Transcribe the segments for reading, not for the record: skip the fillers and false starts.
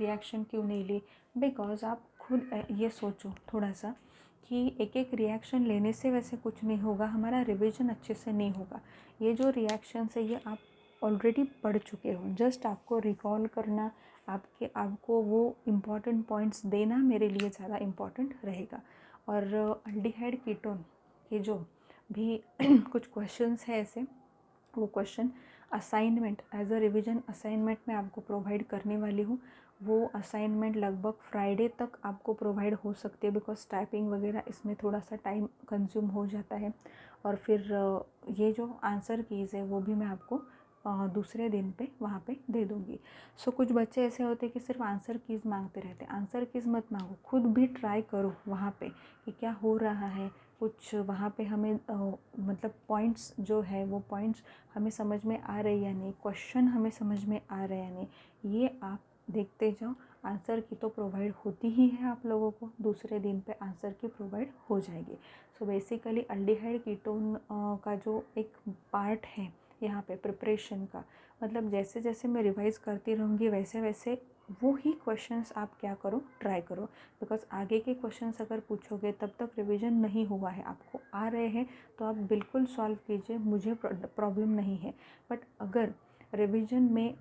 Reaction क्यों नहीं ली? Because आप खुद ये सोचो थोड़ा सा कि एक एक रिएक्शन लेने से वैसे कुछ नहीं होगा, हमारा रिवीजन अच्छे से नहीं होगा। ये जो रिएक्शंस है ये आप ऑलरेडी पढ़ चुके हो, जस्ट आपको रिकॉल करना, आपको वो इम्पॉर्टेंट पॉइंट्स देना मेरे लिए ज़्यादा इम्पॉर्टेंट रहेगा। और अल्डिहाइड कीटोन के जो भी कुछ क्वेश्चंस है ऐसे, वो question assignment as a revision assignment मैं आपको प्रोवाइड करने वाली हूँ। वो असाइनमेंट लगभग फ्राइडे तक आपको प्रोवाइड हो सकती है, बिकॉज टाइपिंग वगैरह इसमें थोड़ा सा टाइम कंज्यूम हो जाता है। और फिर ये जो आंसर कीज़ है वो भी मैं आपको दूसरे दिन पे वहाँ पे दे दूँगी। सो कुछ बच्चे ऐसे होते हैं कि सिर्फ आंसर कीज़ मांगते रहते हैं। आंसर कीज़ मत मांगो, खुद भी ट्राई करो वहाँ पे कि क्या हो रहा है, कुछ वहाँ पे हमें मतलब पॉइंट्स जो है वो पॉइंट्स हमें समझ में आ रहे या नहीं, क्वेश्चन हमें समझ में आ रहे या नहीं, ये आप देखते जाओ। आंसर की तो प्रोवाइड होती ही है आप लोगों को, दूसरे दिन पे आंसर की प्रोवाइड हो जाएगी। सो बेसिकली अल्डिहाइड कीटोन का जो एक पार्ट है यहाँ पे प्रिपरेशन का, मतलब जैसे जैसे मैं रिवाइज़ करती रहूँगी वैसे वैसे वो ही क्वेश्चंस आप क्या करो, ट्राई करो। बिकॉज आगे के क्वेश्चंस अगर पूछोगे तब तक रिवीजन नहीं हुआ है, आपको आ रहे हैं तो आप बिल्कुल सॉल्व कीजिए, मुझे प्रॉब्लम नहीं है। बट अगर रिवीजन में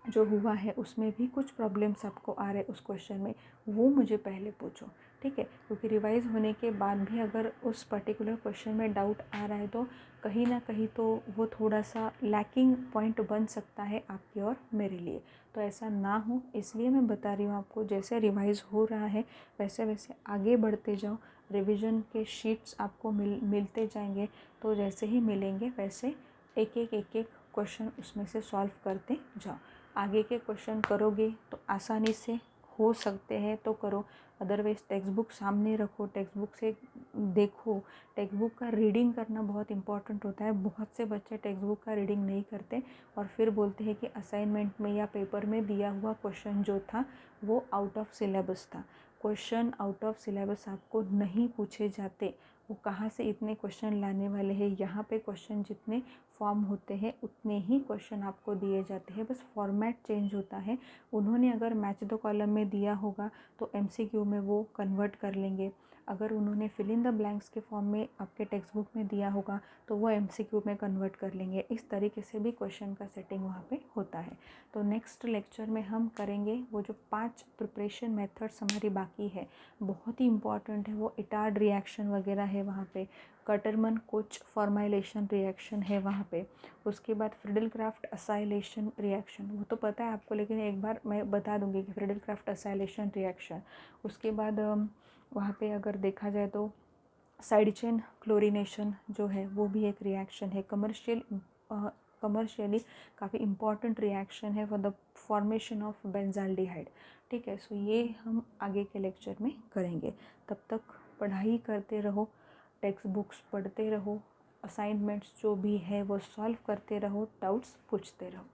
जो हुआ है उसमें भी कुछ प्रॉब्लम्स आपको आ रहे उस क्वेश्चन में, वो मुझे पहले पूछो, ठीक है? क्योंकि रिवाइज़ होने के बाद भी अगर उस पर्टिकुलर क्वेश्चन में डाउट आ रहा है तो कहीं ना कहीं तो वो थोड़ा सा लैकिंग पॉइंट बन सकता है आपकी और मेरे लिए। तो ऐसा ना हो इसलिए मैं बता रही हूँ आपको, जैसे रिवाइज़ हो रहा है वैसे वैसे आगे बढ़ते जाओ। रिवीजन के शीट्स आपको मिलते जाएंगे, तो जैसे ही मिलेंगे वैसे एक एक क्वेश्चन उसमें से सॉल्व करते जाओ। आगे के क्वेश्चन करोगे तो आसानी से हो सकते हैं तो करो, अदरवाइज़ टेक्स्ट बुक सामने रखो, टेक्स्ट बुक से देखो। टेक्स्ट बुक का रीडिंग करना बहुत इंपॉर्टेंट होता है। बहुत से बच्चे टेक्स्ट बुक का रीडिंग नहीं करते और फिर बोलते हैं कि असाइनमेंट में या पेपर में दिया हुआ क्वेश्चन जो था वो आउट ऑफ सिलेबस था। क्वेश्चन आउट ऑफ सिलेबस आपको नहीं पूछे जाते, वो कहाँ से इतने क्वेश्चन लाने वाले हैं। यहाँ पे क्वेश्चन जितने फॉर्म होते हैं उतने ही क्वेश्चन आपको दिए जाते हैं, बस फॉर्मेट चेंज होता है। उन्होंने अगर मैच द कॉलम में दिया होगा तो एमसीक्यू में वो कन्वर्ट कर लेंगे, अगर उन्होंने फिल इन द ब्लैंक्स के फॉर्म में आपके टेक्स्ट बुक में दिया होगा तो वो एमसीक्यू में कन्वर्ट कर लेंगे। इस तरीके से भी क्वेश्चन का सेटिंग वहाँ पे होता है। तो नेक्स्ट लेक्चर में हम करेंगे वो जो 5 प्रिपरेशन मेथड्स हमारी बाकी है, बहुत ही इंपॉर्टेंट है। वो इटार्ड रिएक्शन वगैरह है वहाँ पे, कटरमन कोच फॉर्माइलेशन रिएक्शन है वहाँ पे, उसके बाद फ्रीडल-क्राफ्ट असाइलेशन रिएक्शन, वो तो पता है आपको लेकिन एक बार मैं बता दूंगी कि फ्रीडल-क्राफ्ट असाइलेशन रिएक्शन। उसके बाद वहाँ पे अगर देखा जाए तो साइड चेन क्लोरीनेशन जो है वो भी एक रिएक्शन है, कमर्शियली काफ़ी इम्पॉर्टेंट रिएक्शन है for the formation of benzaldehyde, ठीक है? सो ये हम आगे के लेक्चर में करेंगे। तब तक पढ़ाई करते रहो, टेक्स्ट बुक्स पढ़ते रहो, असाइनमेंट्स जो भी है वो सॉल्व करते रहो, डाउट्स पूछते रहो।